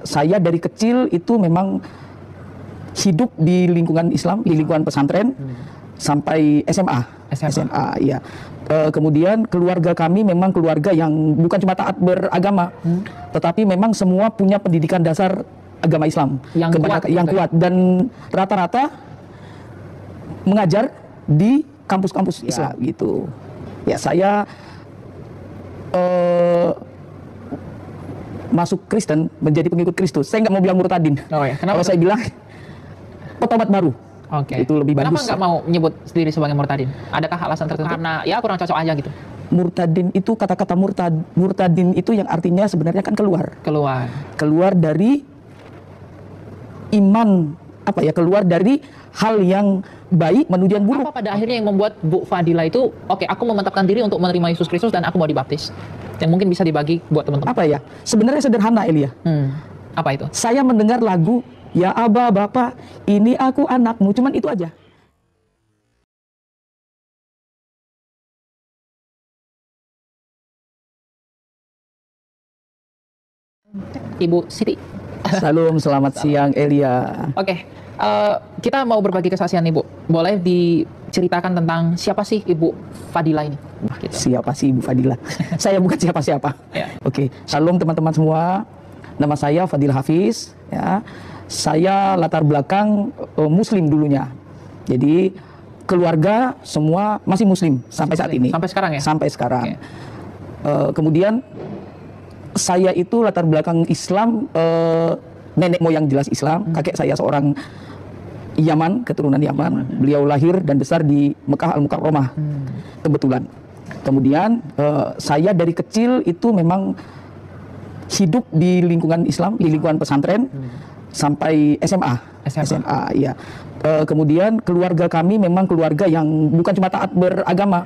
Saya dari kecil itu memang hidup di lingkungan Islam, di lingkungan pesantren sampai SMA. Ya. Kemudian keluarga kami memang keluarga yang bukan cuma taat beragama, tetapi memang semua punya pendidikan dasar agama Islam yang kuat dan rata-rata mengajar di kampus-kampus Islam gitu. Ya, saya masuk Kristen, menjadi pengikut Kristus. Saya nggak mau bilang murtadin. Oh ya, kalau saya bilang petobat baru. Oke. Itu lebih bagus. Kenapa nggak mau menyebut sendiri sebagai murtadin? Adakah alasan tertentu? Karena ya kurang cocok aja gitu. Murtadin itu kata-kata murtadin itu yang artinya sebenarnya kan keluar dari iman, keluar dari hal yang baik menuju yang buruk. Apa pada akhirnya yang membuat Bu Fadila itu aku memantapkan diri untuk menerima Yesus Kristus dan aku mau dibaptis? Yang mungkin bisa dibagi buat teman-teman. Sebenarnya sederhana, Elia. Apa itu? Saya mendengar lagu "Ya Aba Bapa, ini aku anakmu", cuman itu aja. Ibu Siti. Salam, selamat siang Elia. Oke, kita mau berbagi kesaksian Ibu. Boleh diceritakan tentang siapa sih Ibu Fadila ini? Siapa sih Ibu Fadila? Saya bukan siapa-siapa. Oke, salam teman-teman semua. Nama saya Fadil Hafiz. Ya, saya latar belakang Muslim dulunya. Jadi keluarga semua masih Muslim sampai saat ini. Sampai sekarang ya? Sampai sekarang. Kemudian saya itu latar belakang Islam, nenek moyang jelas Islam, kakek saya seorang Yaman, keturunan Yaman. Beliau lahir dan besar di Mekah Al-Mukarramah, kebetulan. Kemudian saya dari kecil itu memang hidup di lingkungan Islam, di lingkungan pesantren sampai SMA. Ya. Kemudian keluarga kami memang keluarga yang bukan cuma taat beragama,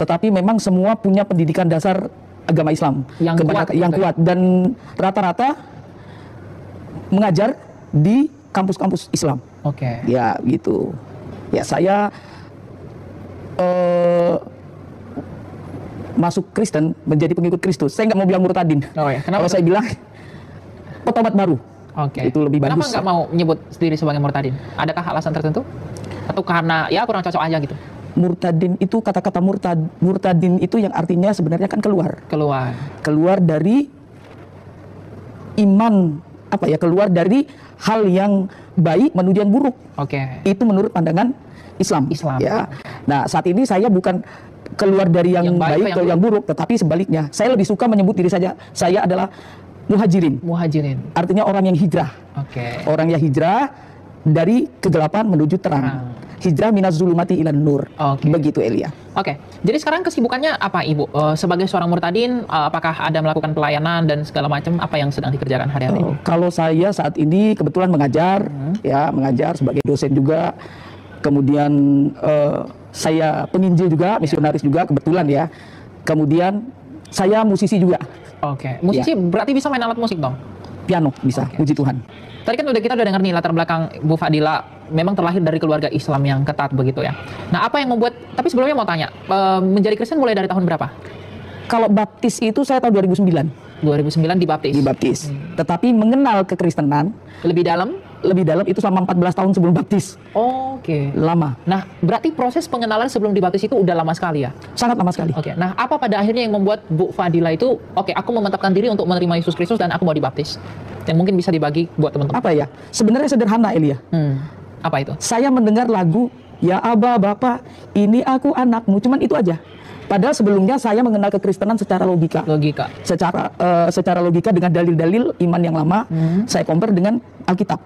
tetapi memang semua punya pendidikan dasar agama Islam yang kuat dan rata-rata mengajar di kampus-kampus Islam. Oke. Ya gitu. Ya, saya masuk Kristen, menjadi pengikut Kristus. Saya nggak mau bilang murtadin. Oh ya. Kenapa? Kalau saya bilang petobat baru. Oke. Itu lebih bagus. Kenapa nggak mau menyebut sendiri sebagai murtadin? Adakah alasan tertentu? Atau karena ya kurang cocok aja gitu? Murtadin itu kata-kata murtadin itu yang artinya sebenarnya kan keluar dari iman, keluar dari hal yang baik menuju yang buruk. Oke. Itu menurut pandangan Islam. Ya. Nah, saat ini saya bukan keluar dari yang baik atau yang buruk, tetapi sebaliknya. Saya lebih suka menyebut diri saya adalah muhajirin. Artinya orang yang hijrah. Oke. Orang yang hijrah dari kegelapan menuju terang. Hijrah minaz zulumati ilan nur. Begitu Elia. Oke. Jadi sekarang kesibukannya apa Ibu? Sebagai seorang murtadin, apakah ada melakukan pelayanan dan segala macam, apa yang sedang dikerjakan hari-hari? Kalau saya saat ini kebetulan mengajar, mengajar sebagai dosen juga. Kemudian saya penginjil juga, misionaris juga kebetulan ya. Kemudian saya musisi juga. Oke. Musisi berarti bisa main alat musik dong? Piano bisa, puji Tuhan. Tadi kan kita udah dengar nih latar belakang Bu Fadila memang terlahir dari keluarga Islam yang ketat begitu ya. Nah, apa yang membuat, tapi sebelumnya mau tanya, menjadi Kristen mulai dari tahun berapa? Kalau baptis itu saya tahun 2009. 2009 dibaptis. Tetapi mengenal kekristenan lebih dalam itu selama 14 tahun sebelum baptis. Oke. Lama. Nah, berarti proses pengenalan sebelum dibaptis itu udah lama sekali ya? Sangat lama sekali. Oke. Nah, apa pada akhirnya yang membuat Bu Fadila itu, aku memantapkan diri untuk menerima Yesus Kristus dan aku mau dibaptis? Yang mungkin bisa dibagi buat teman-teman. Sebenarnya sederhana, Elia. Apa itu? Saya mendengar lagu "Ya Aba Bapa, ini aku anakmu", cuman itu aja. Padahal sebelumnya saya mengenal kekristenan secara logika. Secara logika dengan dalil-dalil iman yang lama, saya compare dengan Alkitab.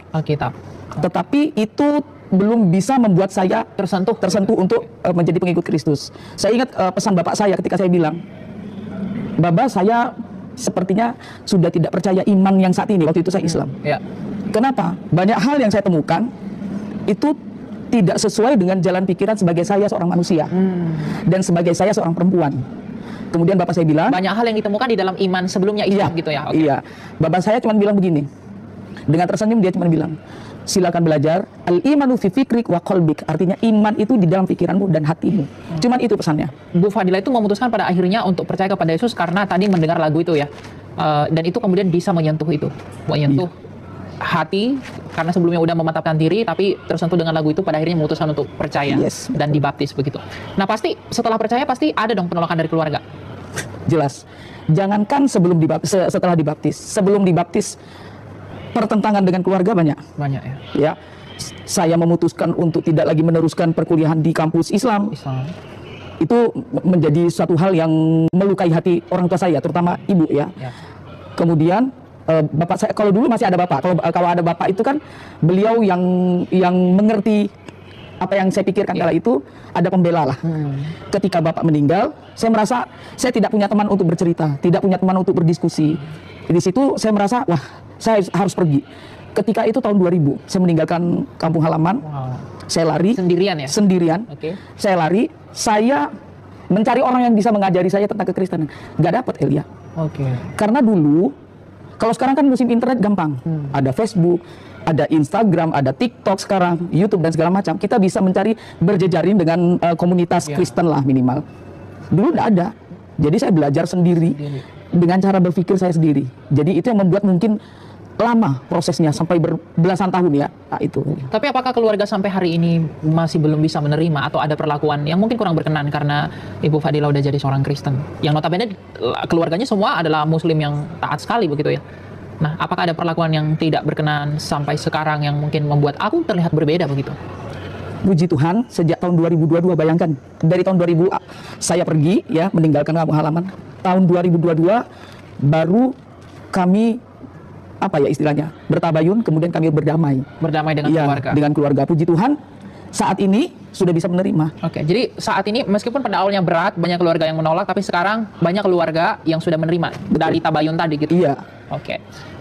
Tetapi itu belum bisa membuat saya tersentuh untuk menjadi pengikut Kristus. Saya ingat pesan bapak saya ketika saya bilang, "Baba, saya sepertinya sudah tidak percaya iman yang saat ini." Waktu itu saya Islam. Kenapa? Banyak hal yang saya temukan itu tidak sesuai dengan jalan pikiran sebagai saya seorang manusia dan sebagai saya seorang perempuan. Kemudian bapak saya bilang, banyak hal yang ditemukan di dalam iman sebelumnya Islam gitu ya. Iya. Bapak saya cuma bilang begini. Dengan tersenyum dia cuma bilang, "Silakan belajar. Al-imanu fi fikrik wa qalbik." Artinya iman itu di dalam pikiranmu dan hatimu. Cuman itu pesannya. Bu Fadila itu memutuskan pada akhirnya untuk percaya kepada Yesus karena tadi mendengar lagu itu ya. Dan itu kemudian bisa menyentuh hati, karena sebelumnya udah memantapkan diri, tapi tersentuh dengan lagu itu, pada akhirnya memutuskan untuk percaya dan dibaptis begitu. Nah pasti setelah percaya pasti ada dong penolakan dari keluarga. Jelas. Jangankan setelah dibaptis, sebelum dibaptis pertentangan dengan keluarga banyak ya. Saya memutuskan untuk tidak lagi meneruskan perkuliahan di kampus Islam. Itu menjadi suatu hal yang melukai hati orang tua saya, terutama ibu ya. Kemudian bapak saya, kalau dulu masih ada bapak, kalau ada bapak itu kan beliau yang mengerti apa yang saya pikirkan kala itu, ada pembela lah. Ketika bapak meninggal, saya merasa saya tidak punya teman untuk bercerita, tidak punya teman untuk berdiskusi. Di situ saya merasa, wah, saya harus pergi. Ketika itu tahun 2000, saya meninggalkan kampung halaman. Saya lari sendirian ya? Sendirian. Saya lari, saya mencari orang yang bisa mengajari saya tentang kekristenan. Gak dapet, Elia. Karena dulu, kalau sekarang kan musim internet gampang. Ada Facebook, ada Instagram, ada TikTok sekarang, YouTube dan segala macam. Kita bisa mencari, berjejaring dengan komunitas Kristen lah minimal. Dulu tidak ada. Jadi saya belajar sendiri dengan cara berpikir saya sendiri. Jadi itu yang membuat mungkin lama prosesnya sampai berbelasan tahun ya. Nah, itu. Tapi apakah keluarga sampai hari ini masih belum bisa menerima atau ada perlakuan yang mungkin kurang berkenan karena Ibu Fadila udah jadi seorang Kristen? Yang notabene keluarganya semua adalah Muslim yang taat sekali begitu ya. Nah, apakah ada perlakuan yang tidak berkenan sampai sekarang yang mungkin membuat aku terlihat berbeda begitu? Puji Tuhan, sejak tahun 2022, bayangkan, dari tahun 2000 saya pergi ya, meninggalkan kampung halaman. Tahun 2022 baru kami apa ya istilahnya, bertabayun, kemudian kami berdamai. Berdamai dengan keluarga. Dengan keluarga. Puji Tuhan, saat ini sudah bisa menerima. Jadi saat ini meskipun pada awalnya berat, banyak keluarga yang menolak, tapi sekarang banyak keluarga yang sudah menerima dari tabayun tadi gitu. Iya.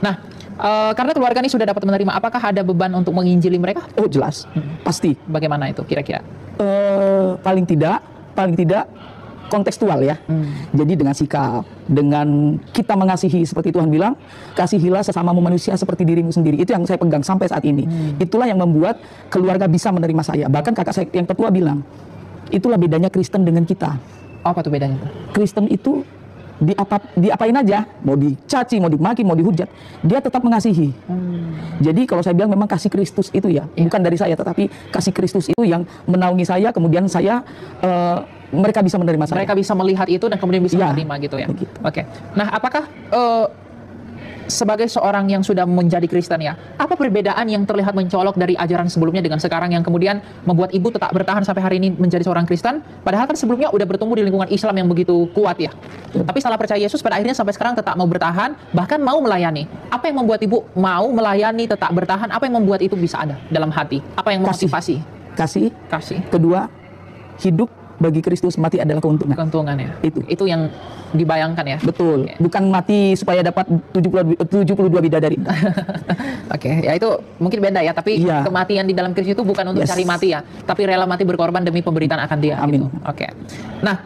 Nah, karena keluarga ini sudah dapat menerima, apakah ada beban untuk menginjili mereka? Oh jelas, pasti. Bagaimana itu kira-kira? Paling tidak kontekstual ya. Jadi dengan sikap, dengan kita mengasihi seperti Tuhan bilang, kasihilah sesamamu manusia seperti dirimu sendiri. Itu yang saya pegang sampai saat ini. Itulah yang membuat keluarga bisa menerima saya. Bahkan kakak saya yang tetua bilang, itulah bedanya Kristen dengan kita. Apa tuh bedanya? Kristen itu diapain aja, mau dicaci, mau dimaki, mau dihujat, dia tetap mengasihi. Jadi kalau saya bilang memang kasih Kristus itu ya, bukan dari saya, tetapi kasih Kristus itu yang menaungi saya, kemudian saya mereka bisa menerima saya. Mereka bisa melihat itu dan kemudian bisa menerima gitu ya. Nah, apakah sebagai seorang yang sudah menjadi Kristen ya, apa perbedaan yang terlihat mencolok dari ajaran sebelumnya dengan sekarang yang kemudian membuat ibu tetap bertahan sampai hari ini menjadi seorang Kristen, padahal kan sebelumnya udah bertumbuh di lingkungan Islam yang begitu kuat ya. Tapi setelah percaya Yesus pada akhirnya sampai sekarang tetap mau bertahan, bahkan mau melayani. Apa yang membuat ibu mau melayani, tetap bertahan? Apa yang membuat itu bisa ada dalam hati? Apa yang memotivasi? Kasih. Kedua, hidup bagi Kristus, mati adalah keuntungan. Keuntungan ya. Itu yang dibayangkan ya. Betul. Bukan mati supaya dapat 72 bidadari. Ya itu mungkin beda ya, tapi kematian di dalam Kristus itu bukan untuk cari mati ya, tapi rela mati berkorban demi pemberitaan akan Dia. Amin. Gitu. Nah,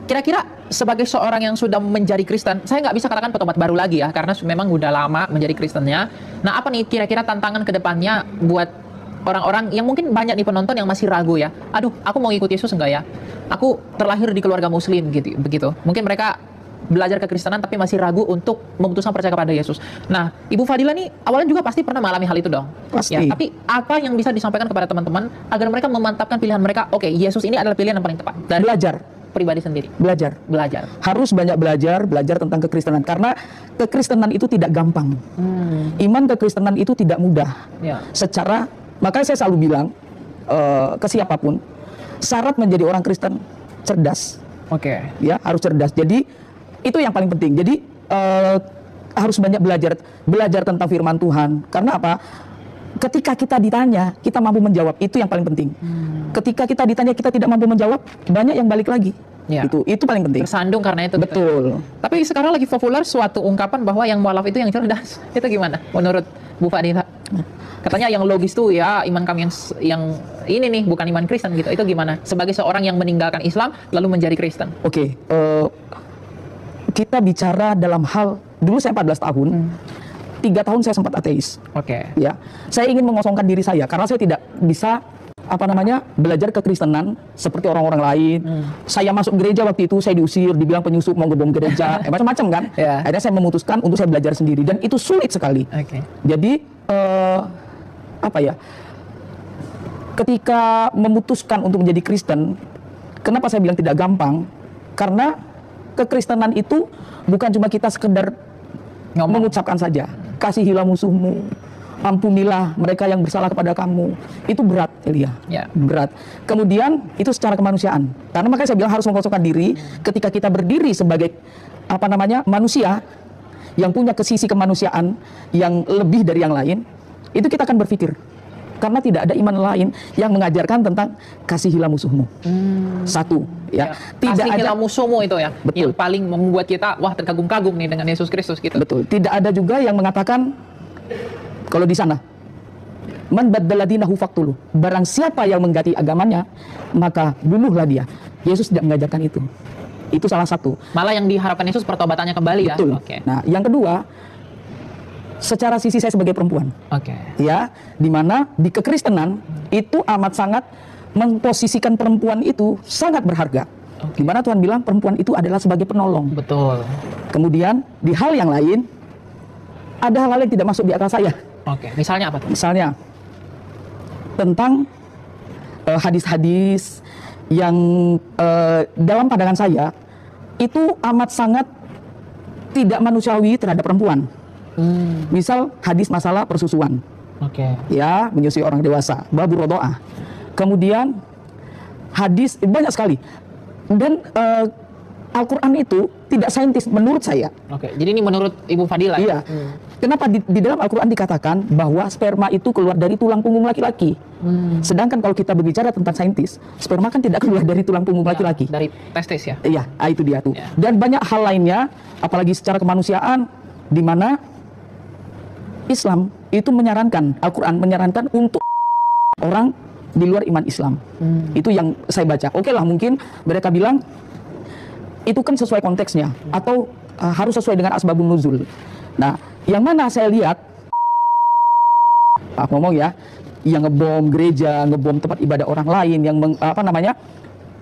kira-kira sebagai seorang yang sudah menjadi Kristen, saya nggak bisa katakan petobat baru lagi ya, karena memang udah lama menjadi Kristennya. Nah, apa nih kira-kira tantangan ke depannya buat orang-orang yang mungkin banyak nih penonton yang masih ragu ya, aduh aku mau ikut Yesus enggak ya, aku terlahir di keluarga muslim gitu, begitu. Mungkin mereka belajar kekristenan tapi masih ragu untuk memutuskan percaya kepada Yesus. Nah, Ibu Fadila nih awalnya juga pasti pernah mengalami hal itu dong. Pasti. Ya, tapi apa yang bisa disampaikan kepada teman-teman agar mereka memantapkan pilihan mereka, oke, Yesus ini adalah pilihan yang paling tepat. Dan belajar. Pribadi sendiri. Belajar. Harus banyak belajar tentang kekristenan, karena kekristenan itu tidak gampang. Iman kekristenan itu tidak mudah. Makanya saya selalu bilang ke siapapun, syarat menjadi orang Kristen cerdas. Ya, harus cerdas. Jadi itu yang paling penting. Jadi harus banyak belajar tentang firman Tuhan. Karena apa? Ketika kita ditanya, kita mampu menjawab. Itu yang paling penting. Ketika kita ditanya, kita tidak mampu menjawab, banyak yang balik lagi. Itu paling penting. Tersandung karena itu. Betul. Gitu. Tapi sekarang lagi populer suatu ungkapan bahwa yang mualaf itu yang cerdas. Itu gimana menurut Bu Fadila? Katanya yang logis tuh ya iman kami yang ini nih, bukan iman Kristen gitu. Itu gimana? Sebagai seorang yang meninggalkan Islam lalu menjadi Kristen. Kita bicara dalam hal, dulu saya 14 tahun. 3 tahun saya sempat ateis. Ya, saya ingin mengosongkan diri saya karena saya tidak bisa belajar kekristenan seperti orang-orang lain. Saya masuk gereja waktu itu, saya diusir, dibilang penyusup, mau ngebom gereja, macam-macam kan. Akhirnya saya memutuskan untuk saya belajar sendiri, dan itu sulit sekali. Jadi ketika memutuskan untuk menjadi Kristen, kenapa saya bilang tidak gampang? Karena kekristenan itu bukan cuma kita sekedar mengucapkan saja, kasihilah musuhmu, ampunilah mereka yang bersalah kepada kamu. Itu berat, Elia. Berat. Kemudian itu secara kemanusiaan. Karena makanya saya bilang harus mengkosongkan diri. Ketika kita berdiri sebagai manusia yang punya sisi kemanusiaan yang lebih dari yang lain, itu kita akan berpikir. Karena tidak ada iman lain yang mengajarkan tentang kasihilah musuhmu. Satu, ya. Tidak kasihilah musuhmu itu ya. Betul. Yang paling membuat kita terkagum-kagum nih dengan Yesus Kristus gitu. Betul. Tidak ada juga yang mengatakan kalau di sana, man baddala dinahu faqtuluh. Barang siapa yang mengganti agamanya, maka bunuhlah dia. Yesus tidak mengajarkan itu. Itu salah satu. Malah yang diharapkan Yesus pertobatannya kembali. Betul. Ya. Nah, yang kedua, secara sisi saya sebagai perempuan. Ya, di mana di kekristenan itu amat sangat memposisikan perempuan itu sangat berharga. Di mana Tuhan bilang perempuan itu adalah sebagai penolong. Betul. Kemudian di hal yang lain, ada hal-hal yang tidak masuk di akal saya. Misalnya apa tuh? Misalnya tentang hadis-hadis yang dalam pandangan saya itu amat sangat tidak manusiawi terhadap perempuan. Misal hadis masalah persusuan, ya, menyusui orang dewasa, babu rodoah. Kemudian hadis banyak sekali, dan Al-Quran itu tidak saintis menurut saya. Jadi ini menurut Ibu Fadila. Iya. Kenapa di dalam Al-Quran dikatakan bahwa sperma itu keluar dari tulang punggung laki-laki. Sedangkan kalau kita berbicara tentang saintis, sperma kan tidak keluar dari tulang punggung laki-laki. Dari testis ya? Iya, itu dia tuh. Dan banyak hal lainnya, apalagi secara kemanusiaan, di mana Islam itu menyarankan, Al-Quran menyarankan untuk orang di luar iman Islam. Itu yang saya baca. Oke lah, mungkin mereka bilang itu kan sesuai konteksnya, atau harus sesuai dengan asbabun nuzul. Nah, yang mana saya lihat, ngomong ya, yang ngebom gereja, ngebom tempat ibadah orang lain, yang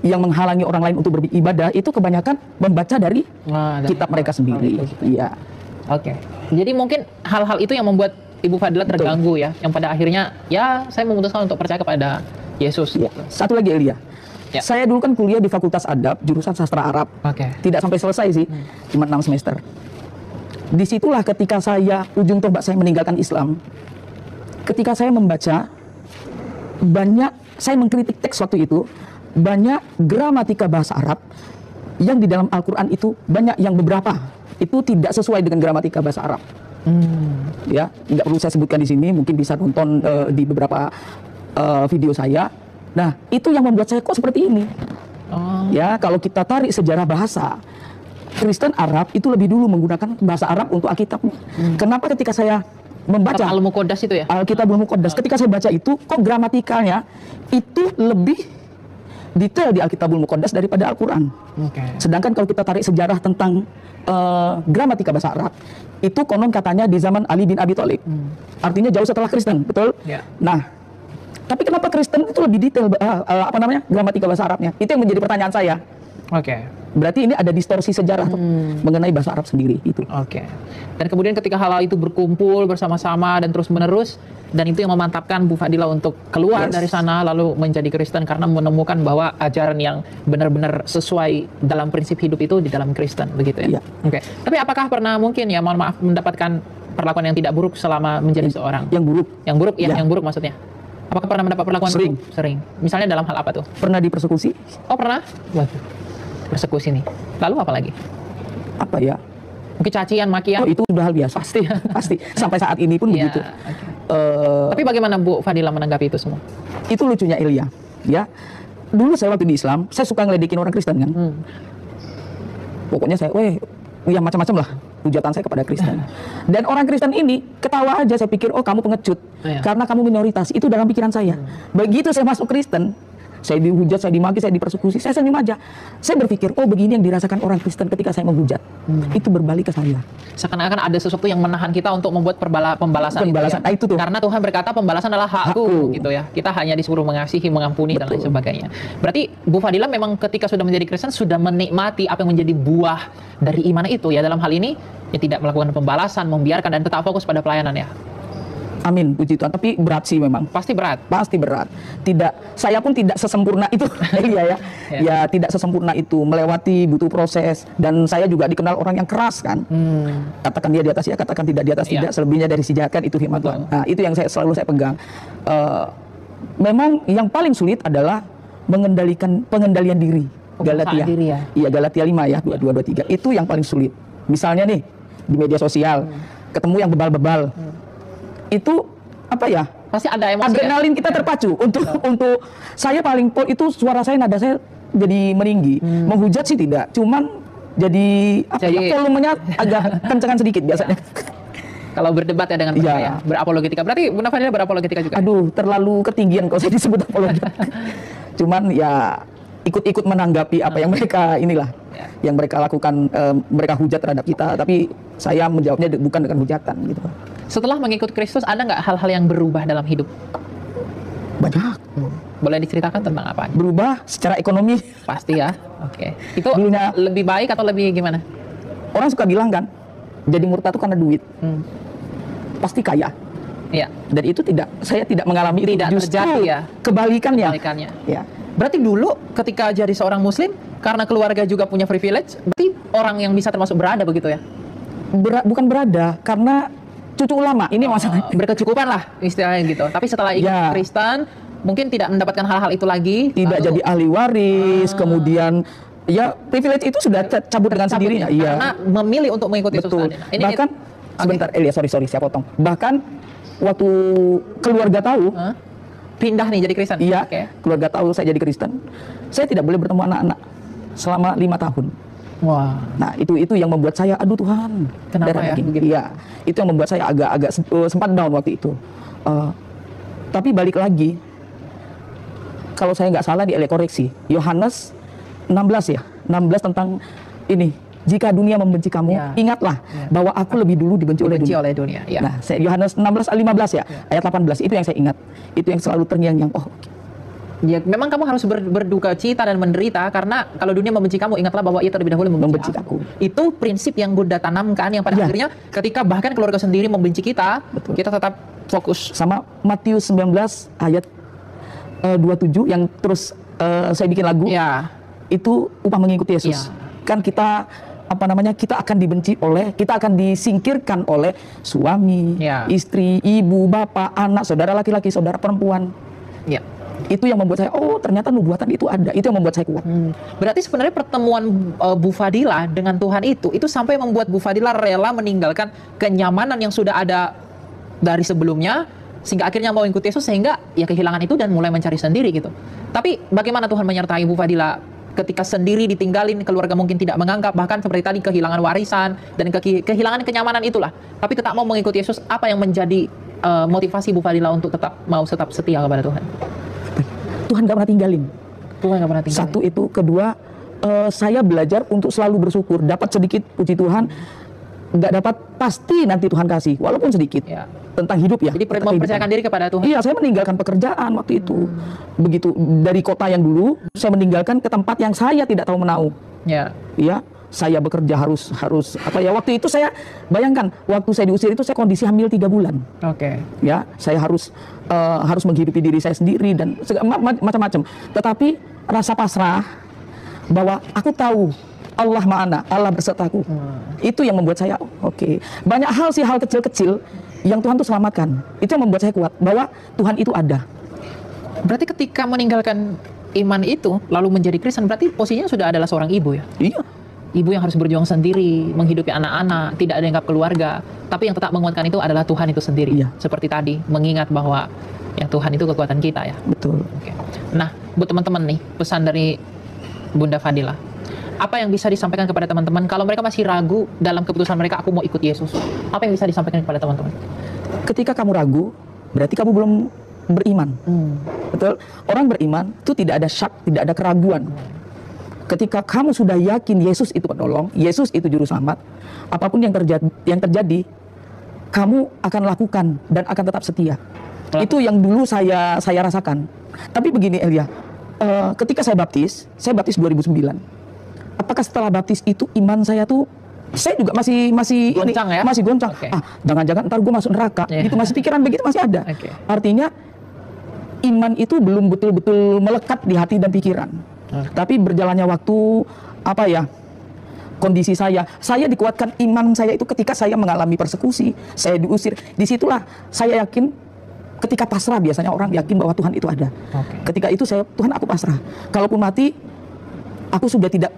yang menghalangi orang lain untuk beribadah, itu kebanyakan membaca dari kitab mereka sendiri. Iya. Jadi mungkin hal-hal itu yang membuat Ibu Fadila terganggu. Ya, yang pada akhirnya ya saya memutuskan untuk percaya kepada Yesus. Satu lagi, Elia. Saya dulu kan kuliah di Fakultas Adab, jurusan Sastra Arab. Tidak sampai selesai sih, cuma 6 semester. Disitulah ketika saya, ujung tombak saya meninggalkan Islam. Ketika saya membaca, saya mengkritik teks waktu itu, banyak gramatika bahasa Arab yang di dalam Al-Quran itu banyak yang beberapa itu tidak sesuai dengan gramatika bahasa Arab. Ya, nggak perlu saya sebutkan di sini, mungkin bisa nonton di beberapa video saya. Nah, itu yang membuat saya kok seperti ini. Ya, kalau kita tarik sejarah bahasa, Kristen Arab itu lebih dulu menggunakan bahasa Arab untuk Alkitabnya. Kenapa ketika saya membaca Al-Muqaddas itu ya? Alkitab Al-Muqaddas, ketika saya baca itu, kok gramatikanya itu lebih detail di Alkitabul Muqaddas daripada Al-Quran. Sedangkan kalau kita tarik sejarah tentang gramatika bahasa Arab, itu konon katanya di zaman Ali bin Abi Thalib. Artinya jauh setelah Kristen, betul? Nah, tapi kenapa Kristen itu lebih detail gramatika bahasa Arabnya? Itu yang menjadi pertanyaan saya. Berarti ini ada distorsi sejarah mengenai bahasa Arab sendiri itu. Dan kemudian ketika hal-hal itu berkumpul bersama-sama dan terus menerus, dan itu yang memantapkan Bu Fadila untuk keluar dari sana lalu menjadi Kristen karena menemukan bahwa ajaran yang benar-benar sesuai dalam prinsip hidup itu di dalam Kristen, begitu ya? Tapi apakah pernah mungkin ya, mohon maaf, mendapatkan perlakuan yang tidak buruk selama menjadi seorang? Yang buruk? Yang buruk ya, yang buruk maksudnya. Apakah pernah mendapat perlakuan buruk? Sering. Misalnya dalam hal apa tuh? Pernah dipersekusi. Pernah? Waduh. Persekusi nih. Lalu apa lagi? Apa ya? Mungkin cacian, makian? Itu sudah hal biasa. Pasti. Sampai saat ini pun begitu. Tapi bagaimana Bu Fadila menanggapi itu semua? Itu lucunya, Elia. Ya, dulu saya waktu di Islam, saya suka ngeledekin orang Kristen kan. Pokoknya saya, ya macam-macam lah hujatan saya kepada Kristen. Dan orang Kristen ini ketawa aja, saya pikir, oh kamu pengecut. Karena kamu minoritas. Itu dalam pikiran saya. Begitu saya masuk Kristen, saya dihujat, saya dimaki, saya dipersekusi, saya senyum aja. Saya berpikir, oh begini yang dirasakan orang Kristen ketika saya menghujat. Itu berbalik ke saya. Seakan-akan ada sesuatu yang menahan kita untuk membuat pembalasan itu, ya? Itu tuh. Karena Tuhan berkata pembalasan adalah hakku, gitu ya. Kita hanya disuruh mengasihi, mengampuni, dan lain sebagainya. Berarti Bu Fadila memang ketika sudah menjadi Kristen sudah menikmati apa yang menjadi buah dari iman itu, ya. Dalam hal ini ya tidak melakukan pembalasan, membiarkan, dan tetap fokus pada pelayanan, ya. Amin, puji Tuhan. Tapi berat sih memang. Pasti berat. Pasti berat. Tidak, saya pun tidak sesempurna itu. Iya ya. Ya tidak sesempurna itu. Melewati butuh proses. Dan saya juga dikenal orang yang keras kan. Katakan dia di atas ya, katakan tidak di atas tidak. Selebihnya dari si jahat kan, itu firman Tuhan. Nah, itu yang selalu saya pegang. Memang yang paling sulit adalah pengendalian diri. Galatia. Diri, ya? Iya, Galatia 5 ya, 22, 23. Itu yang paling sulit. Misalnya nih di media sosial ketemu yang bebal-bebal. Itu apa ya? Pasti ada emosi. Adrenalin kita terpacu untuk saya paling itu suara saya, nada saya jadi meninggi. Menghujat sih tidak, cuman jadi volumenya agak kencengan sedikit biasanya. Kalau berdebat ya dengan saya, berapologetika. Berarti Bunda Fadila berapologetika juga? Aduh, terlalu ketinggian kalau saya disebut apologetika. Cuman ya ikut-ikut menanggapi apa yang mereka yang mereka lakukan, mereka hujat terhadap kita, tapi saya menjawabnya bukan dengan hujatan gitu. Setelah mengikut Kristus, ada nggak hal-hal yang berubah dalam hidup? Banyak. Boleh diceritakan tentang apa? Berubah secara ekonomi. Pasti ya. Oke. Itu dulunya lebih baik atau lebih gimana? Orang suka bilang kan, jadi murtad itu karena duit. Pasti kaya. Iya. Dan itu saya tidak mengalami itu. Tidak terjadi ya. Kebalikannya. Ya. Berarti dulu ketika jadi seorang Muslim, karena keluarga juga punya privilege, berarti orang yang bisa termasuk berada begitu ya? Bukan berada, karena cucu ulama, ini masalahnya. Berkecukupan lah istilahnya gitu. Tapi setelah ikut Kristen, mungkin tidak mendapatkan hal-hal itu lagi. Tidak jadi ahli waris, kemudian ya privilege itu sudah cabut dengan sendirinya. Iya. Karena memilih untuk mengikuti Yesus. Bahkan sebentar, sorry saya potong. Bahkan waktu keluarga tahu, pindah nih jadi Kristen. Iya. Keluarga tahu saya jadi Kristen, saya tidak boleh bertemu anak-anak selama 5 tahun. Wah. Nah itu yang membuat saya, aduh Tuhan. Kenapa ya? Iya, itu yang membuat saya agak sempat down waktu itu. Tapi balik lagi, kalau saya nggak salah di koreksi, Yohanes 16 ya, 16 tentang ini. Jika dunia membenci kamu, ingatlah bahwa aku lebih dulu dibenci oleh dunia. Ya. Nah, Yohanes 16:15 ya, ayat 18 itu yang saya ingat. Itu yang selalu terngiang-ngiang. Ya, memang kamu harus berduka cita dan menderita, karena kalau dunia membenci kamu, ingatlah bahwa ia terlebih dahulu membenci aku. Itu prinsip yang Bunda tanamkan, yang pada akhirnya ketika bahkan keluarga sendiri membenci kita, kita tetap fokus. Sama Matius 19 ayat 27 yang terus saya bikin lagu. Itu upah mengikuti Yesus. Kan kita kita akan dibenci kita akan disingkirkan oleh suami, istri, ibu, bapak, anak, saudara laki-laki, saudara perempuan. Itu yang membuat saya, ternyata nubuatan itu ada. Itu yang membuat saya kuat. Berarti sebenarnya pertemuan Bu Fadila dengan Tuhan itu sampai membuat Bu Fadila rela meninggalkan kenyamanan yang sudah ada dari sebelumnya, sehingga akhirnya mau ikut Yesus, sehingga ya kehilangan itu dan mulai mencari sendiri gitu. Tapi bagaimana Tuhan menyertai Bu Fadila ketika sendiri ditinggalin, keluarga mungkin tidak menganggap, bahkan seperti tadi kehilangan warisan dan kehilangan kenyamanan itulah, tapi tetap mau mengikuti Yesus? Apa yang menjadi motivasi Bu Fadila untuk tetap setia kepada Tuhan? Tuhan gak pernah tinggalin. Satu itu, kedua, saya belajar untuk selalu bersyukur. Dapat sedikit, puji Tuhan. Gak dapat, pasti nanti Tuhan kasih, walaupun sedikit. Tentang hidup ya. Jadi mempercayakan diri kepada Tuhan. Iya, saya meninggalkan pekerjaan waktu itu. Begitu dari kota yang dulu, saya meninggalkan ke tempat yang saya tidak tahu menau. Iya, saya bekerja harus waktu itu saya bayangkan, waktu saya diusir itu saya kondisi hamil 3 bulan. Ya, saya harus menghidupi diri saya sendiri dan macam-macam. Tetapi rasa pasrah bahwa aku tahu Allah ma'ana, Allah bersertaku. Itu yang membuat saya banyak hal kecil-kecil yang Tuhan tuh selamatkan. Itu yang membuat saya kuat bahwa Tuhan itu ada. Berarti ketika meninggalkan iman itu lalu menjadi Kristen, berarti posisinya sudah adalah seorang ibu ya? Iya. Ibu yang harus berjuang sendiri, menghidupi anak-anak, tidak ada yang anggap keluarga, tapi yang tetap menguatkan itu adalah Tuhan itu sendiri. Seperti tadi, mengingat bahwa ya Tuhan itu kekuatan kita ya. Betul. Nah, buat teman-teman nih, pesan dari Bunda Fadila, apa yang bisa disampaikan kepada teman-teman kalau mereka masih ragu dalam keputusan mereka, aku mau ikut Yesus? Apa yang bisa disampaikan kepada teman-teman? Ketika kamu ragu, berarti kamu belum beriman. Betul? Orang beriman itu tidak ada syak, tidak ada keraguan. Ketika kamu sudah yakin Yesus itu penolong, Yesus itu juru selamat, apapun yang terjadi, kamu akan lakukan dan akan tetap setia. Itu yang dulu saya rasakan. Tapi begini Elia, ketika saya baptis 2009. Apakah setelah baptis itu iman saya tuh, saya juga masih goncang ya? Masih goncang. Okay. Jangan-jangan ntar gue masuk neraka. Gitu, masih pikiran begitu masih ada. Okay. Artinya iman itu belum betul-betul melekat di hati dan pikiran. Tapi berjalannya waktu, kondisi saya dikuatkan iman saya itu ketika saya mengalami persekusi, saya diusir. Disitulah saya yakin, ketika pasrah biasanya orang yakin bahwa Tuhan itu ada. Ketika itu Tuhan aku pasrah. Kalaupun mati, aku sudah tidak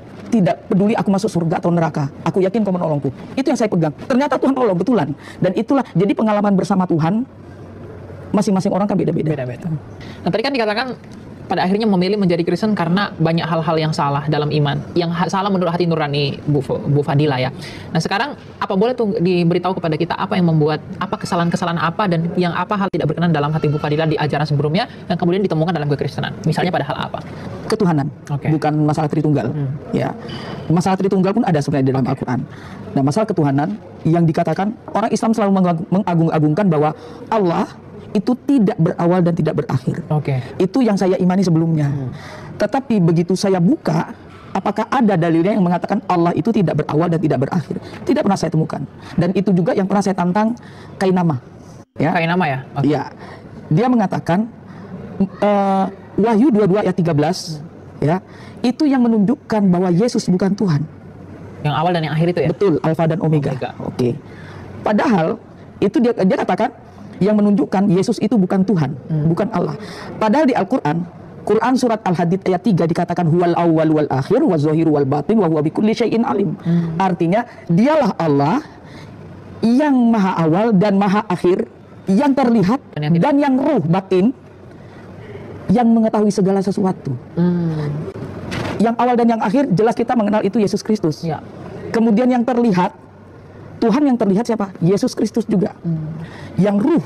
peduli aku masuk surga atau neraka. Aku yakin Kau menolongku. Itu yang saya pegang. Ternyata Tuhan tolong betulan. Dan itulah jadi pengalaman bersama Tuhan. Masing-masing orang kan beda-beda. Nah tadi kan dikatakan pada akhirnya memilih menjadi Kristen karena banyak hal-hal yang salah dalam iman, yang salah menurut hati nurani Bu Fadila ya. Nah sekarang apa boleh tuh diberitahu kepada kita apa yang membuat, apa kesalahan-kesalahan apa dan yang apa hal tidak berkenan dalam hati Bu Fadila di ajaran sebelumnya yang kemudian ditemukan dalam kekristenan. Misalnya pada hal apa? Ketuhanan, bukan masalah Tritunggal. Ya, masalah Tritunggal pun ada sebenarnya di dalam Al-Quran. Nah masalah ketuhanan yang dikatakan orang Islam selalu mengagung-agungkan bahwa Allah itu tidak berawal dan tidak berakhir. Itu yang saya imani sebelumnya. Tetapi begitu saya buka, apakah ada dalilnya yang mengatakan Allah itu tidak berawal dan tidak berakhir? Tidak pernah saya temukan. Dan itu juga yang pernah saya tantang Kainama. Ya. Kainama ya? Ya. Dia mengatakan Wahyu 22 ayat 13, ya, itu yang menunjukkan bahwa Yesus bukan Tuhan. Yang awal dan yang akhir itu ya? Betul, Alfa dan Omega. Padahal itu dia katakan yang menunjukkan Yesus itu bukan Tuhan, bukan Allah. Padahal di Al-Quran, Quran surat Al-Hadid ayat 3 dikatakan huwal awwal wal akhir wa zahiru wal batin wa huwa bikulli syai'in alim. Artinya dialah Allah yang maha awal dan maha akhir, yang terlihat dan yang ruh batin, yang mengetahui segala sesuatu. Yang awal dan yang akhir jelas kita mengenal itu Yesus Kristus. Kemudian yang terlihat, Tuhan yang terlihat siapa? Yesus Kristus juga. Yang ruh,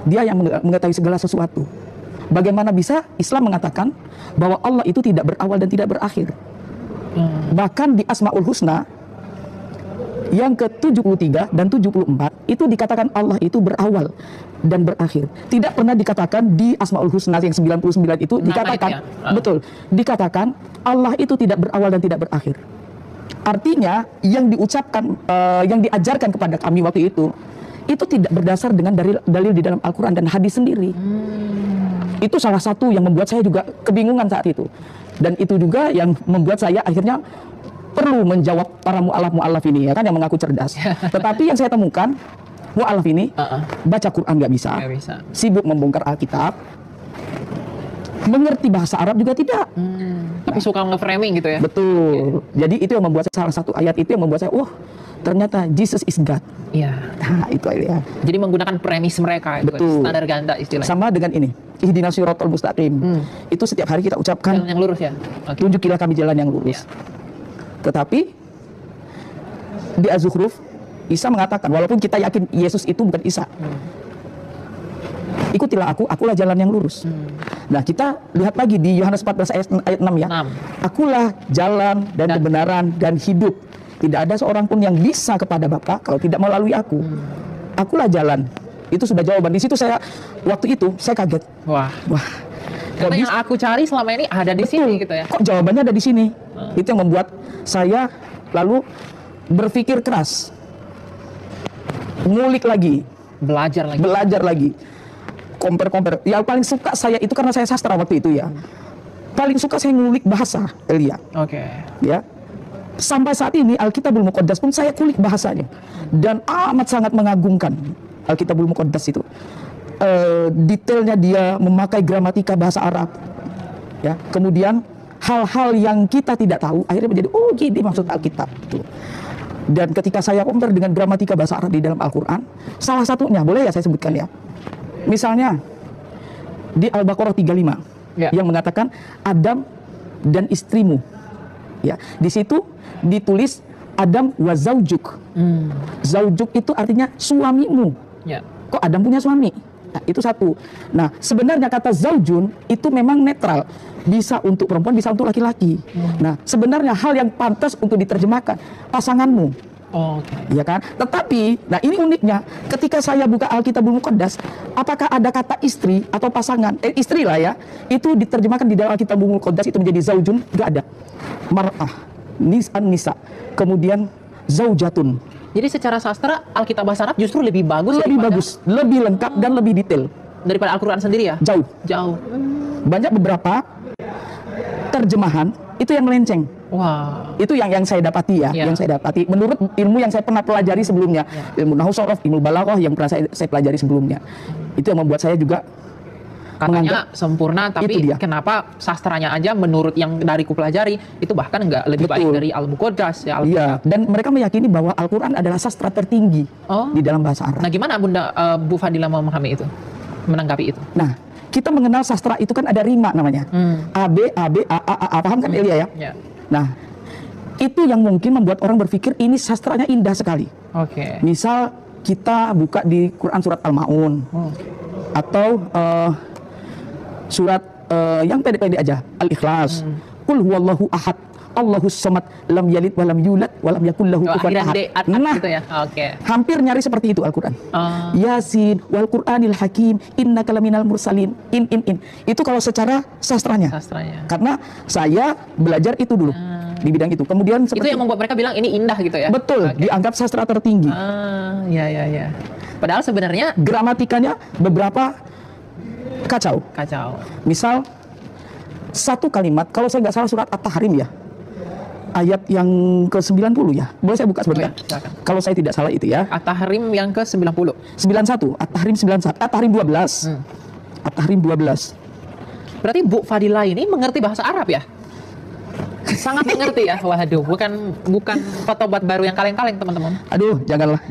dia yang mengetahui segala sesuatu. Bagaimana bisa Islam mengatakan bahwa Allah itu tidak berawal dan tidak berakhir? Bahkan di Asmaul Husna yang ke-73 dan 74 itu dikatakan Allah itu berawal dan berakhir. Tidak pernah dikatakan di Asmaul Husna yang 99 itu dikatakan, betul, dikatakan Allah itu tidak berawal dan tidak berakhir. Artinya yang diucapkan, yang diajarkan kepada kami waktu itu tidak berdasar dengan dalil di dalam Al-Quran dan hadis sendiri. Itu salah satu yang membuat saya juga kebingungan saat itu. Dan itu juga yang membuat saya akhirnya perlu menjawab para mu'alaf ini, ya kan, yang mengaku cerdas. Tetapi yang saya temukan, mu'alaf ini baca Quran nggak bisa, sibuk membongkar Alkitab, mengerti bahasa Arab juga tidak. Tapi suka nge-framing gitu ya? Betul. Jadi itu yang membuat saya, salah satu ayat itu yang membuat saya, ternyata Jesus is God. Nah, itu ya. Jadi menggunakan premis mereka, betul. Standar ganda istilahnya. Sama dengan ini, ihdinas siratal mustaqim. Itu setiap hari kita ucapkan. Jalan yang lurus ya? Tunjukilah kami jalan yang lurus. Tetapi di Az-Zukhruf, Isa mengatakan, walaupun kita yakin Yesus itu bukan Isa, ikutilah aku, akulah jalan yang lurus. Nah, kita lihat lagi di Yohanes 14 ayat 6 ya. Akulah jalan dan kebenaran dan hidup. Tidak ada seorang pun yang bisa kepada Bapa kalau tidak melalui aku. Akulah jalan. Itu sudah jawaban. Di situ saya, waktu itu saya kaget. Wah. Karena yang aku cari selama ini ada di sini gitu ya. Kok jawabannya ada di sini? Itu yang membuat saya lalu berpikir keras. Ngulik lagi. Belajar lagi. Compare. Yang paling suka saya itu karena saya sastra waktu itu ya. Paling suka saya ngulik bahasa, Elia. Ya. Sampai saat ini Alkitabul Muqaddas pun saya kulik bahasanya. Dan amat sangat mengagumkan Alkitabul Muqaddas itu. Detailnya dia memakai gramatika bahasa Arab. Ya. Kemudian hal-hal yang kita tidak tahu akhirnya menjadi gini maksud Alkitab itu. Dan ketika saya compare dengan gramatika bahasa Arab di dalam Al-Quran, salah satunya boleh ya saya sebutkan ya. Misalnya di Al-Baqarah 35 yang mengatakan Adam dan istrimu. Ya, di situ ditulis Adam wa zaujuk. Zaujuk itu artinya suamimu. Kok Adam punya suami? Nah, itu satu. Nah, sebenarnya kata zaujun itu memang netral. Bisa untuk perempuan, bisa untuk laki-laki. Nah, sebenarnya hal yang pantas untuk diterjemahkan pasanganmu. Ya kan? Tetapi, nah ini uniknya, ketika saya buka Alkitabul Muqaddas, apakah ada kata istri atau pasangan? Istri lah ya. Itu diterjemahkan di dalam Alkitabul Muqaddas itu menjadi zaujun, enggak ada. Mar'ah, nisa, kemudian zaujatun. Jadi secara sastra Alkitab bahasa Arab justru lebih bagus, lebih lengkap dan lebih detail daripada Al-Qur'an sendiri ya? Jauh. Banyak beberapa terjemahan itu yang melenceng. Wah. Itu yang saya dapati ya, yang saya dapati menurut ilmu yang saya pernah pelajari sebelumnya. Ilmu Nahwu Shorof, ilmu Balaghah yang pernah saya pelajari sebelumnya. Itu yang membuat saya juga katanya sempurna, tapi kenapa sastranya aja menurut yang dari kupelajari itu bahkan nggak lebih baik dari Al-Muqaddas ya? Iya, dan mereka meyakini bahwa Al-Quran adalah sastra tertinggi di dalam bahasa Arab. Nah, gimana Bunda Bu Fadila memahami itu, menanggapi itu? Nah, kita mengenal sastra itu kan ada rima namanya, A B A A, paham kan Elia ya? Nah, itu yang mungkin membuat orang berpikir ini sastranya indah sekali. Misal kita buka di Quran surat Al-Maun atau surat yang pendek-pendek aja, Al-Ikhlas, Qul huwallahu ahad, Allahus samad, lam yalid walam yulad walam yakul lahu kufuwan ahad. Nah, gitu ya. Hampir nyari seperti itu Al-Qur'an. Yasin wal Qur'anil hakim innaka laminal mursalin. In. Itu kalau secara sastranya. Karena saya belajar itu dulu di bidang itu. Kemudian itu yang membuat mereka bilang ini indah gitu ya. Betul, dianggap sastra tertinggi. Ya. Padahal sebenarnya gramatikanya beberapa kacau. Misal satu kalimat, kalau saya nggak salah surat At-Tahrim ya, ayat yang ke-90 ya. Boleh saya buka sebentar? Kalau saya tidak salah itu ya. At-Tahrim yang ke-90. 91, At-Tahrim 91, At-Tahrim 12. At-Tahrim 12. Berarti Bu Fadila ini mengerti bahasa Arab ya? Sangat mengerti ya. Waduh, bukan khotobat baru yang kaleng-kaleng teman-teman. Aduh, janganlah.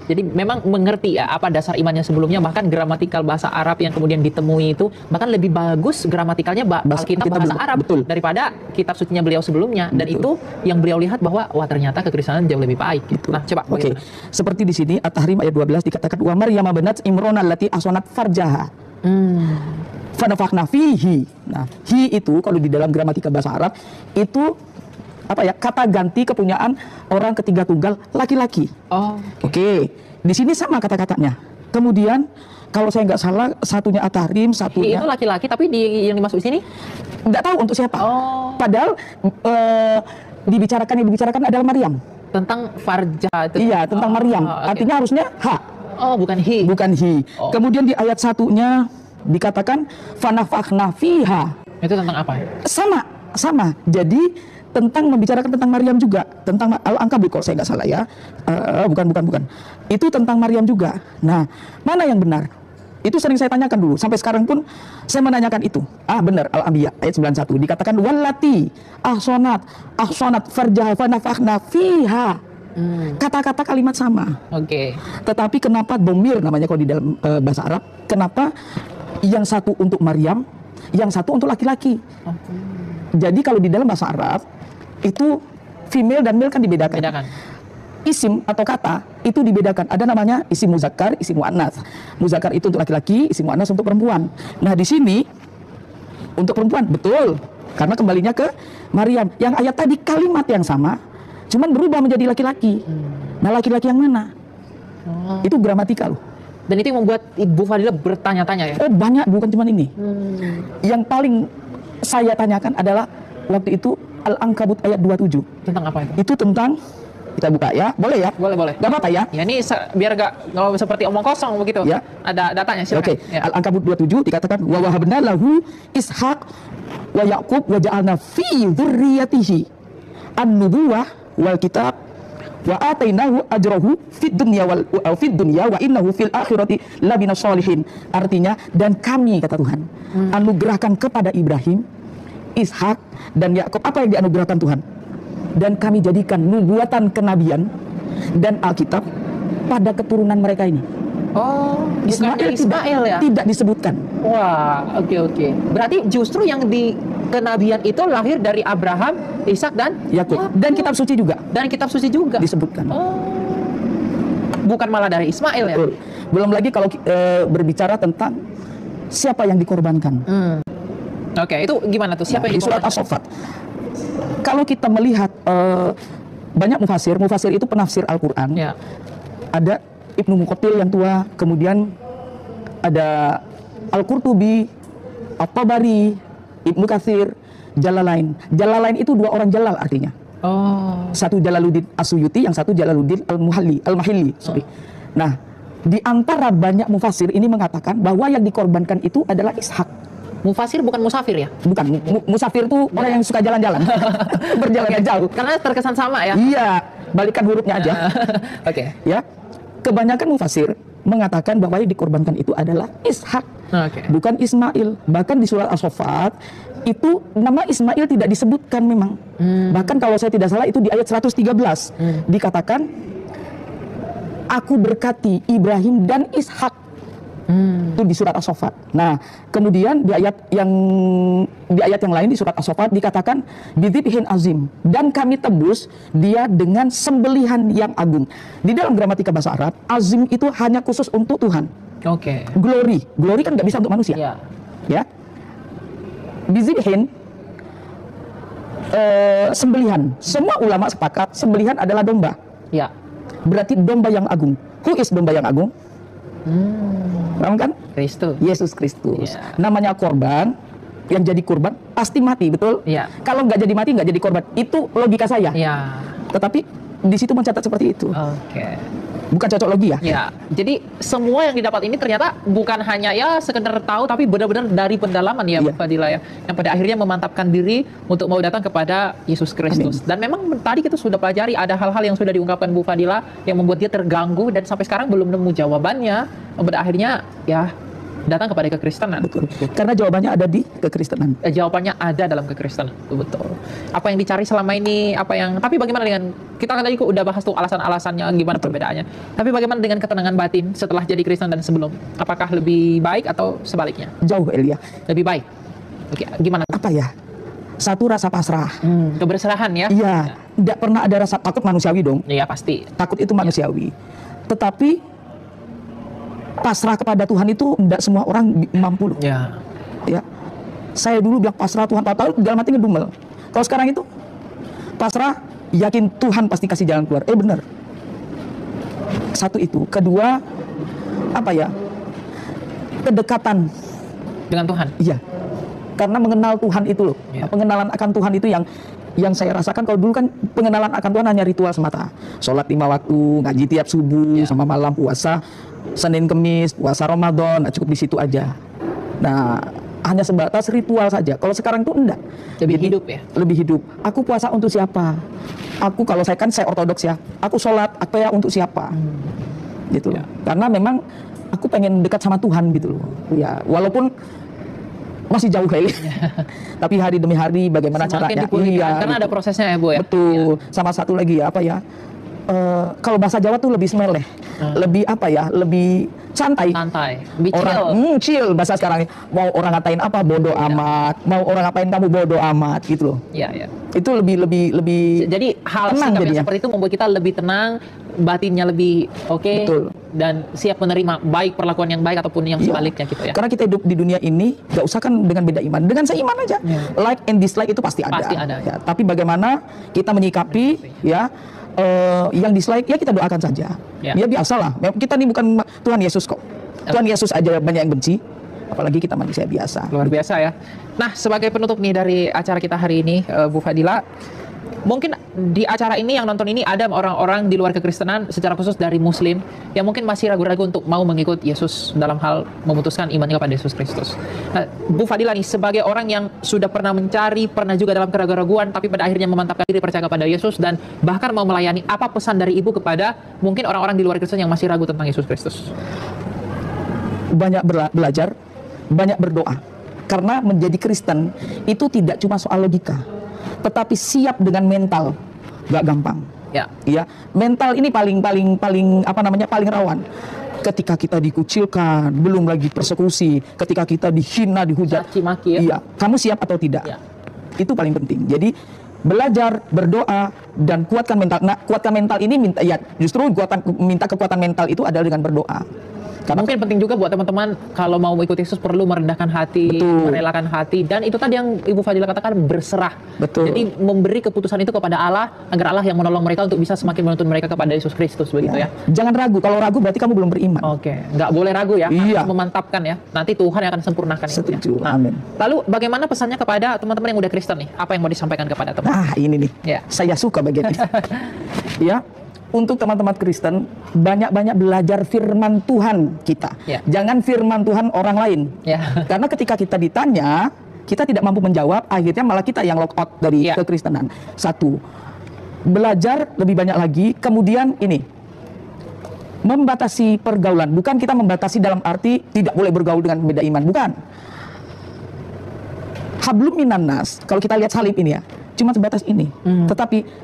Jadi memang mengerti ya apa dasar imannya sebelumnya, bahkan gramatikal bahasa Arab yang kemudian ditemui itu bahkan lebih bagus gramatikalnya Alkitab bahasa Arab daripada kitab sucinya beliau sebelumnya. Dan itu yang beliau lihat bahwa wah ternyata kekristenan jauh lebih baik gitu. Nah, coba seperti di sini At-Tahrim ayat 12 dikatakan wa Maryam banat Imran allati ahsanat farjaha. Fanafakhna fihi. Nah, hi itu kalau di dalam gramatika bahasa Arab itu apa ya? Kata ganti kepunyaan orang ketiga tunggal laki-laki. Oke. Di sini sama kata-katanya. Kemudian kalau saya nggak salah satunya At-Tahrim, satunya itu laki-laki, tapi yang dimaksud sini nggak tahu untuk siapa. Padahal yang dibicarakan adalah Maryam. Tentang farja itu. Iya, tentang Maryam. Artinya harusnya ha. Bukan hi. Kemudian di ayat satunya dikatakan fanafakhna fiha. Itu tentang apa? Sama. Jadi tentang membicarakan tentang Maryam juga, tentang Al-Ankabut kalau saya nggak salah ya. Bukan. Itu tentang Maryam juga. Nah, mana yang benar? Itu sering saya tanyakan dulu. Sampai sekarang pun saya menanyakan itu. Benar, Al-Anbiya ayat 91 dikatakan wallati ahsanat farjaha fanafakhna fiha. Kata-kata kalimat sama. Tetapi kenapa domir namanya kalau di dalam bahasa Arab? Kenapa yang satu untuk Maryam, yang satu untuk laki-laki? Jadi kalau di dalam bahasa Arab itu female dan male kan dibedakan. Isim atau kata itu dibedakan. Ada namanya isim muzakkar, isim muannats. Muzakkar itu untuk laki-laki, isim muannats untuk perempuan. Nah, di sini untuk perempuan betul. Karena kembalinya ke Maryam. Yang ayat tadi kalimat yang sama, cuman berubah menjadi laki-laki. Nah, laki-laki yang mana? Itu gramatikal. Dan itu yang membuat Ibu Fadila bertanya-tanya ya? Banyak, bukan cuma ini. Yang paling saya tanyakan adalah waktu itu Al-Ankabut ayat 27. Tentang apa itu? Itu tentang, kita buka ya, boleh ya? Boleh. Gak apa-apa ya? Ya ini biar gak seperti omong kosong begitu. Ya. Ada datanya, silakan. Al-Ankabut 27 dikatakan wa wahabna lahu Ishaq wa Yaqub wa ja'alna fi dzurriyyatihi an-nubuwah wal kitab wa atainahu ajrahu fid dunya wa innahu fil akhirati labinas sholihin. Artinya, dan kami kata Tuhan anugerahkan kepada Ibrahim, Ishak dan Yakub. Apa yang dianugerahkan Tuhan? Dan kami jadikan nubuatan kenabian dan Alkitab pada keturunan mereka ini. Ismail ya? Tidak disebutkan. Wah, oke. Berarti justru yang di kenabian itu lahir dari Abraham, Ishak dan Yakub. Dan kitab suci juga. Dan kitab suci juga disebutkan. Bukan malah dari Ismail ya? Belum lagi kalau berbicara tentang siapa yang dikorbankan. Oke, itu gimana tuh? Siapa yang Di surat dikorbankan? As-Saffat. Kalau kita melihat banyak mufasir itu penafsir Al-Quran. Ya. Ada Ibnu Muqatil yang tua, kemudian ada Al-Qurtubi, At-Tabari, Ibnu Katsir, Jalalain. Jalalain itu dua orang jalal artinya. Oh. Satu Jalaluddin As-Suyuti, yang satu Jalaluddin Al-Mahilli. Nah, di antara banyak mufasir ini mengatakan bahwa yang dikorbankan itu adalah Ishak. Mufasir bukan musafir ya? Bukan, musafir itu orang yang suka jalan-jalan, berjalan jauh. Karena terkesan sama ya? Iya, balikan hurufnya aja. Oke. Ya, kebanyakan mufasir mengatakan bahwa yang dikorbankan itu adalah Ishak, bukan Ismail. Bahkan di surat As-Saffat itu nama Ismail tidak disebutkan memang. Bahkan kalau saya tidak salah itu di ayat 113 dikatakan, aku berkati Ibrahim dan Ishak. Itu di surat As-Saffat. Nah, kemudian di ayat yang lain di surat As-Saffat dikatakan bidzibhin azim, dan kami tebus dia dengan sembelihan yang agung. Di dalam gramatika bahasa Arab, azim itu hanya khusus untuk Tuhan. Oke. Glory kan nggak bisa untuk manusia. Ya. Ya. Bidzibhin sembelihan. Semua ulama sepakat sembelihan adalah domba. Ya. Berarti domba yang agung. Who is domba yang agung? Paham kan? Kristus. Yesus Kristus. Ya. Namanya korban, yang jadi korban pasti mati, betul? Ya. Kalau nggak jadi mati, nggak jadi korban. Itu logika saya. Ya. Tetapi di situ mencatat seperti itu. Oke. Bukan cocok logi ya? Ya. Jadi semua yang didapat ini ternyata bukan hanya ya sekedar tahu, tapi benar-benar dari pendalaman ya, Bu Fadila ya. Yang pada akhirnya memantapkan diri untuk mau datang kepada Yesus Kristus. Dan memang tadi kita sudah pelajari ada hal-hal yang sudah diungkapkan Bu Fadila yang membuat dia terganggu dan sampai sekarang belum nemu jawabannya. Pada akhirnya ya datang kepada kekristenan. Betul. Karena jawabannya ada di kekristenan. Jawabannya ada dalam kekristenan. Betul. Apa yang dicari selama ini, tapi bagaimana dengan, kita kan tadi udah bahas tuh alasan-alasannya, gimana perbedaannya. Tapi bagaimana dengan ketenangan batin setelah jadi Kristen dan sebelum? Apakah lebih baik atau sebaliknya? Jauh, Elia. Lebih baik. Oke, gimana? Apa ya? Satu, rasa pasrah. Keberserahan ya? Iya. Tidak pernah ada rasa takut, manusiawi dong. Iya, pasti. Takut itu manusiawi. Tetapi pasrah kepada Tuhan itu tidak semua orang mampu loh. Ya. Ya. Saya dulu bilang pasrah Tuhan, tahu dalam hati ngedumel. Kalau sekarang itu pasrah, yakin Tuhan pasti kasih jalan keluar. Benar. Satu itu. Kedua, apa ya? Kedekatan dengan Tuhan. Iya. Karena mengenal Tuhan itu loh. Ya. Pengenalan akan Tuhan itu yang saya rasakan. Kalau dulu kan pengenalan akan Tuhan hanya ritual semata. Sholat 5 waktu, ngaji tiap subuh, sama malam, puasa Senin Kemis, puasa Ramadan, cukup di situ aja. Nah, hanya sebatas ritual saja. Kalau sekarang itu enggak. Lebih hidup ya? Lebih hidup. Aku puasa untuk siapa? Kalau saya ortodoks ya. Aku sholat apa ya untuk siapa? Gitu loh. Karena memang aku pengen dekat sama Tuhan gitu loh. Ya, walaupun masih jauh kali. Tapi hari demi hari bagaimana semakin caranya? Iya, karena ada prosesnya ya, Bu ya. Betul. Sama satu lagi ya, apa ya? Kalau bahasa Jawa tuh lebih semeleh, lebih apa ya, lebih santai, lebih orang chill bahasa sekarang. Mau orang ngatain apa bodoh amat, mau orang ngapain kamu bodoh amat gitu loh. Iya. Itu lebih jadi hal tenang yang seperti itu membuat kita lebih tenang, batinnya lebih oke, dan siap menerima baik perlakuan yang baik ataupun yang sebaliknya gitu ya. Karena kita hidup di dunia ini gak usah kan dengan beda iman, dengan seiman aja. Like and dislike itu pasti ada. Ya, tapi bagaimana kita menyikapi ya. Yang dislike ya kita doakan saja. Ya biasalah. Kita ini bukan Tuhan Yesus kok. Tuhan Yesus aja banyak yang benci. Apalagi kita manusia biasa. Luar biasa ya. Nah, sebagai penutup nih dari acara kita hari ini, Bu Fadila, mungkin di acara ini yang nonton ini ada orang-orang di luar kekristenan, secara khusus dari Muslim, yang mungkin masih ragu-ragu untuk mau mengikut Yesus dalam hal memutuskan imannya kepada Yesus Kristus. Nah, Bu Fadila nih, sebagai orang yang sudah pernah mencari, pernah juga dalam keraguan-raguan, tapi pada akhirnya memantapkan diri percaya kepada Yesus dan bahkan mau melayani, apa pesan dari Ibu kepada mungkin orang-orang di luar Kristen yang masih ragu tentang Yesus Kristus? Banyak belajar, banyak berdoa. Karena menjadi Kristen itu tidak cuma soal logika, tetapi siap dengan mental. Gak gampang. Ya, mental ini paling rawan. Ketika kita dikucilkan, belum lagi persekusi, ketika kita dihina, dihujat, caci-maki ya. Iya, kamu siap atau tidak? Itu paling penting. Jadi belajar, berdoa, dan kuatkan mental. Nah, kuatkan mental ini justru minta kekuatan mental itu adalah dengan berdoa. Karena mungkin penting juga buat teman-teman kalau mau mengikuti Yesus perlu merendahkan hati, betul, merelakan hati, dan itu tadi yang Ibu Fadila katakan, berserah. betul. Jadi memberi keputusan itu kepada Allah agar Allah yang menolong mereka untuk bisa semakin menuntun mereka kepada Yesus Kristus begitu ya. Jangan ragu. Kalau ragu berarti kamu belum beriman. Oke, nggak boleh ragu ya. Iya. Harus memantapkan ya. Nanti Tuhan yang akan sempurnakan itu ya. Setuju. Nah, Amin. lalu bagaimana pesannya kepada teman-teman yang udah Kristen nih? Apa yang mau disampaikan kepada teman? Nah, ini nih. Ya. Saya suka bagian ini. Ya. Untuk teman-teman Kristen, banyak-banyak belajar firman Tuhan kita. Ya. Jangan firman Tuhan orang lain. Ya. Karena ketika kita ditanya, kita tidak mampu menjawab, akhirnya malah kita yang lock out dari Ya. kekristenan. Satu, belajar lebih banyak lagi. Kemudian ini, membatasi pergaulan. Bukan kita membatasi dalam arti tidak boleh bergaul dengan beda iman. Bukan. Hablum minan nas, kalau kita lihat salib ini ya, cuma sebatas ini. Tetapi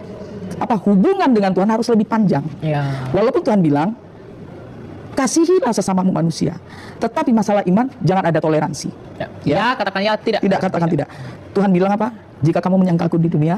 hubungan dengan Tuhan harus lebih panjang. Ya. Walaupun Tuhan bilang, kasihilah sesamamu manusia. Tetapi masalah iman, jangan ada toleransi. Ya. Ya, katakan ya, tidak. Tidak, katakan tidak. Tuhan bilang apa? Jika kamu menyangkalku di dunia,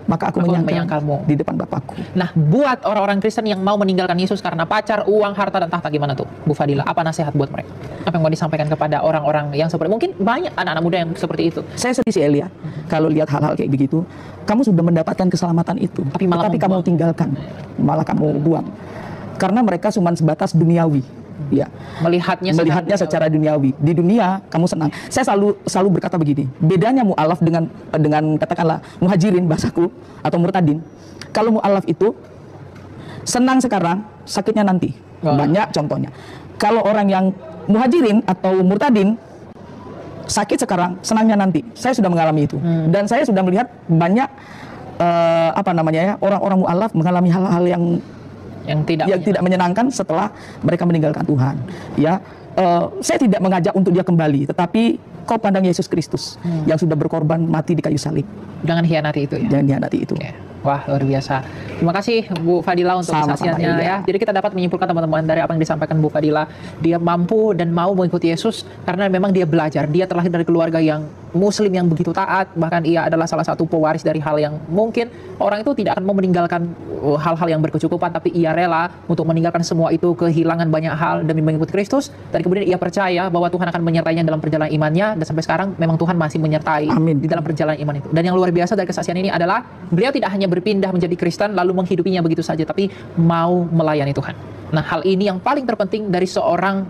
maka aku menyangkalmu di depan Bapakku. Nah, buat orang-orang Kristen yang mau meninggalkan Yesus karena pacar, uang, harta, dan tahta, gimana tuh, Bu Fadila? Apa nasihat buat mereka? Apa yang mau disampaikan kepada orang-orang yang seperti, mungkin banyak anak-anak muda yang seperti itu. Saya sedih sih Elia, kalau lihat hal-hal kayak begitu. Kamu sudah mendapatkan keselamatan itu, Tapi kamu tinggalkan, malah kamu buang. Karena mereka cuma sebatas duniawi. Ya, melihatnya secara duniawi. Di dunia kamu senang. Saya selalu berkata begini, bedanya mu'alaf dengan katakanlah muhajirin bahasaku atau murtadin. Kalau mu'alaf itu senang sekarang, sakitnya nanti. Banyak contohnya. Kalau orang yang muhajirin atau murtadin sakit sekarang, senangnya nanti. Saya sudah mengalami itu. Dan saya sudah melihat banyak orang-orang mu'alaf mengalami hal-hal yang tidak menyenangkan setelah mereka meninggalkan Tuhan. Ya, saya tidak mengajak untuk dia kembali, tetapi kau pandang Yesus Kristus yang sudah berkorban mati di kayu salib. Jangan hianati itu ya. Jangan hianati itu. Oke. Wah, luar biasa. Terima kasih Bu Fadila untuk kesaksiannya ya. Jadi kita dapat menyimpulkan teman-teman dari apa yang disampaikan Bu Fadila, dia mampu dan mau mengikuti Yesus karena memang dia belajar. Dia terlahir dari keluarga yang Muslim yang begitu taat, bahkan ia adalah salah satu pewaris dari hal yang mungkin orang itu tidak akan mau meninggalkan hal-hal yang berkecukupan, tapi ia rela untuk meninggalkan semua itu, kehilangan banyak hal demi mengikuti Kristus, dan kemudian ia percaya bahwa Tuhan akan menyertainya dalam perjalanan imannya, dan sampai sekarang memang Tuhan masih menyertai di dalam perjalanan iman itu. Dan yang luar biasa dari kesaksian ini adalah beliau tidak hanya berpindah menjadi Kristen lalu menghidupinya begitu saja, tapi mau melayani Tuhan. Nah, hal ini yang paling terpenting dari seorang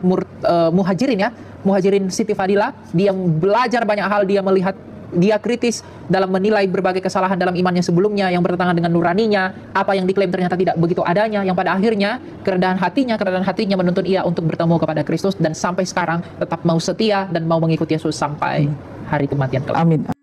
muhajirin ya, muhajirin Siti Fadila. Dia belajar banyak hal, dia melihat, dia kritis dalam menilai berbagai kesalahan dalam imannya sebelumnya yang bertentangan dengan nuraninya, apa yang diklaim ternyata tidak begitu adanya, yang pada akhirnya kerendahan hatinya menuntun ia untuk bertemu kepada Kristus, dan sampai sekarang tetap mau setia dan mau mengikuti Yesus sampai hari kematian kelak. Amin.